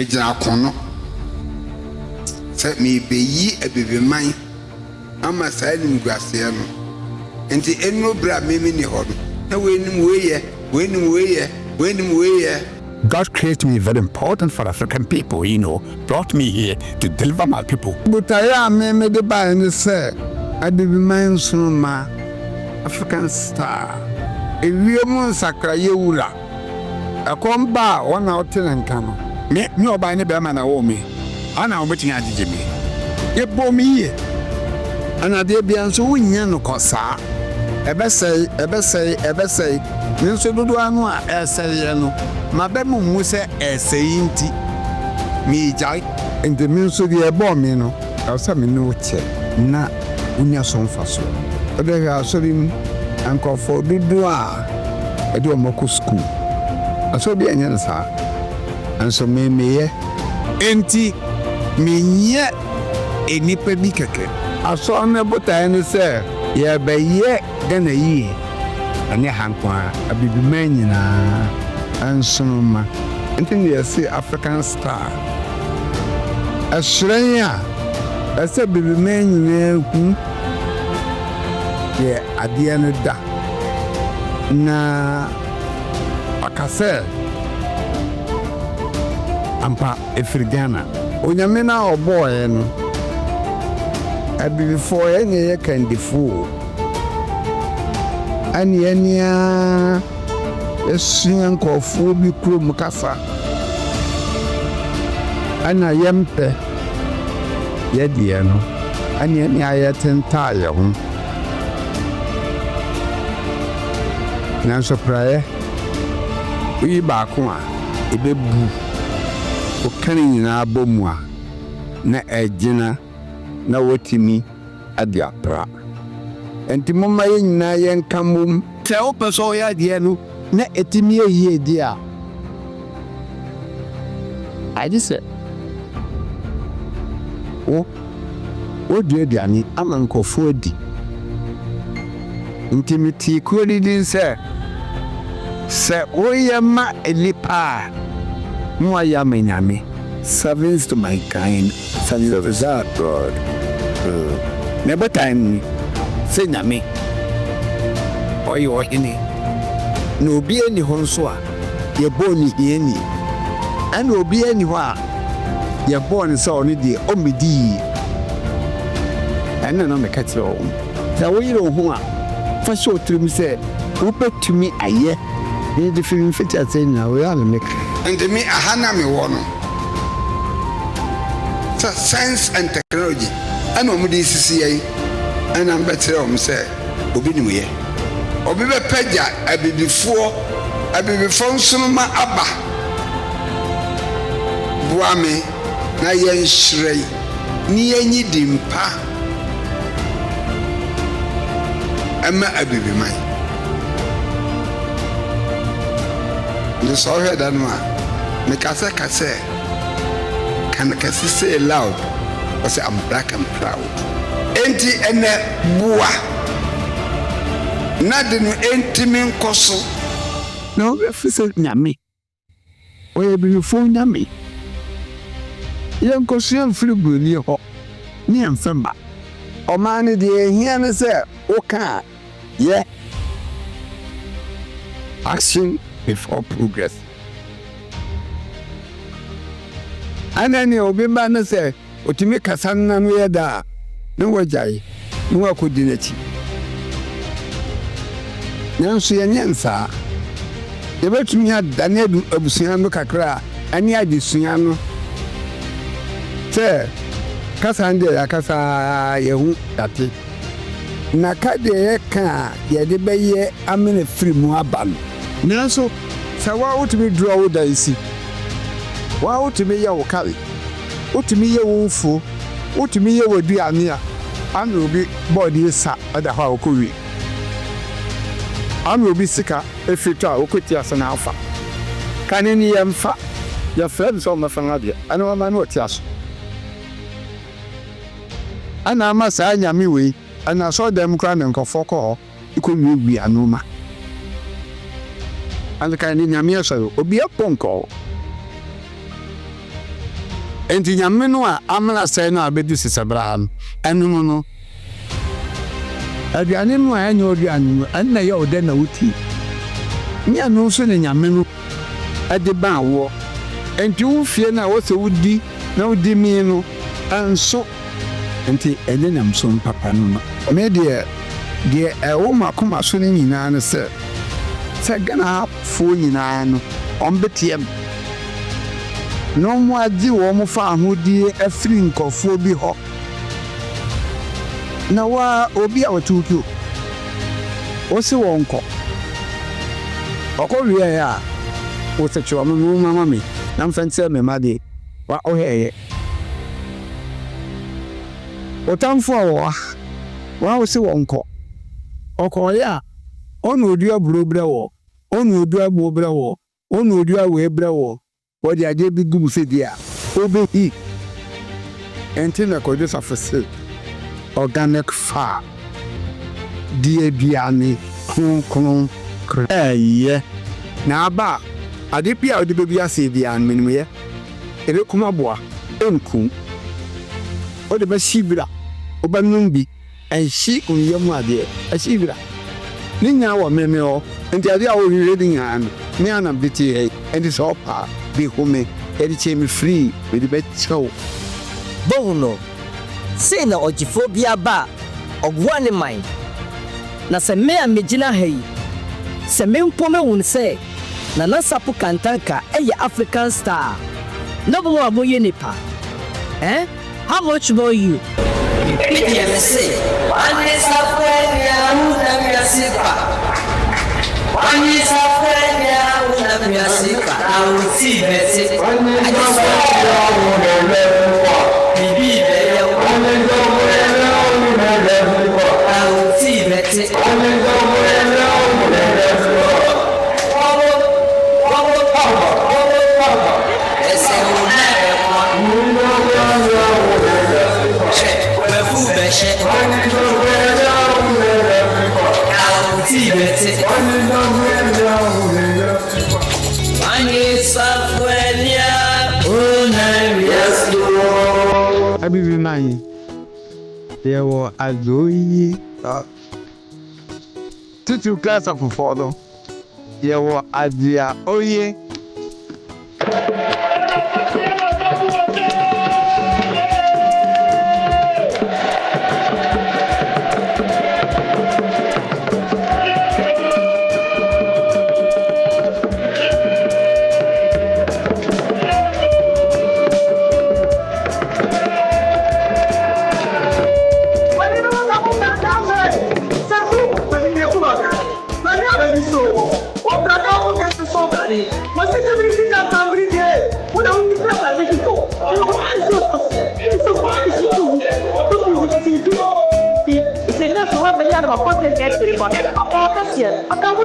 me jina kono se me beyi abibiman ama saa nim guase no enti eno bra me ni ho na wenim weye God created me very important for African people, brought me here to deliver my people. But I am the band say, I be my son, African star. If you want Sakra Yura, a comba 1 out and cano. No, by any bear man, I owe me. I know what you had to me. You bore me here. And I did be answer when you know, Cosa. Ever say, you should do one say, my bedroom was a saying me jai and the music a bomb, or some no check. Na unya son faso. But they are serving Uncle for the doa. I do a moco school. I saw be an answer. And so me, enti me yet a nipper be cake. I saw on the butter and say, yeah, by yet then a year. And your hand, a baby man, and some, and then you see African star. Australia, I said, baby man, yeah, at the end of that. Na, Akase, Ampa, Africana. When you mean our boy, I be before any can defool. And yenya esuan kofu bi krom kasa ana yempe yedie no anya ni ayetenta ye ho na so praye wi ba ko a ebebu o kan nyina abomu a na ejina na wotimi adiapra enti mama nyina yen kamum se o peso ya die no na etimi ehie dia I just said o die diani amankofo adi intimity kodi din se o yema elipa no ayama nyame servants to my kind service of that God never time say nyame oyo hini no obi ani ho nso a ye boni hieni ana obi ani ho a ye boni so oni de omedi ana no me katiro da wo yiro ho a fa so trim se wo petumi aye ni de film fit ate na we are make and me ahana me wo no science and technology ana omudi sisi yi ana mbetre say obi ni we obi be pagya abibifo nsoma aba buame na yenhrei ni yenyi dimpa ama abibiman ndo so heda no a me kase kan say loud I say I'm black and proud enti ene bua na de no enti min koso no efise nyame o bi fo nyame yen koso yen fribu ni ho ni enfemba o man de ehia ne se o ka ye action before progress anani obi ba ne se otimi kasa na no ye da ne wajai ne wakodi nachi nanso yenyensa yebetumi adane abusuan no kakra ani adesua no se kasa nde yakasa yehu date na kade ye ka ye de beye amene free mu aban nanso sawa utumi draw da isi wa utumi ye wo kale utumi ye wo mfu utumi ye wo duane a anu obi body sa ada ha okowi anu obi sika efita okoti asana afa kaneni yemfa ya fred so mafanga bia anu ama no tiaso ana ama sa nyame we ana so dem kra ne nkofo ko iko wi anoma anu kaneni nyame so obi aponko enti nyame no a amla sɛ no abedu sesabra no ɛno no aduane no a ɛnyɛ aduane no ɛnna yɛ ɔdɛ na wuti nya no so ne nyame no ade ba wo enti wo fie na wo sɛ wudi na wudi mi no anso enti ɛne nam so papa no me de ɛwo makoma so ne nyinaa no sɛ Gana fo nyinaa no ɔmbetiam no mo adi wo mo fa ahodie afiri nkɔfo bi hɔ na wa obi a wotutu o si wo nkɔ ɔkɔ wie a wo secho mo mama me na mfɛnte me ma de wa ɔhɛyɛ otamfo a wa si wo nkɔ ɔkɔyɛ a onu odua burobre wo onu odua burobre wo onu odua we bre wo wodi ade bi gumu se dia obehi enti na ko just afese organic farm die biane kun eye na aba ade pia odi bebi ase biane menumye ere kuma boa enku odi ba shibira obanum bi enshi unyemu ade ashibira ninya wa meme o enti ade a wo hwehwe nya no me ana beti enti so pa bi home edi chemi free we di betcho bono say na ogiphobia ba ogwa ne man na se me a megina ha yi se me mpome won se na Safo Kantanka African star no bo wa moye nipa how much more you say one is a friend ya una miasipa one is a friend ya una miasipa au si bete I just want bibi be ya one is a friend ya una miasipa au si bete one is a friend ya una miasipa ese una Abibi mani there were azoyi tutu class of photo there were adia oye Acabo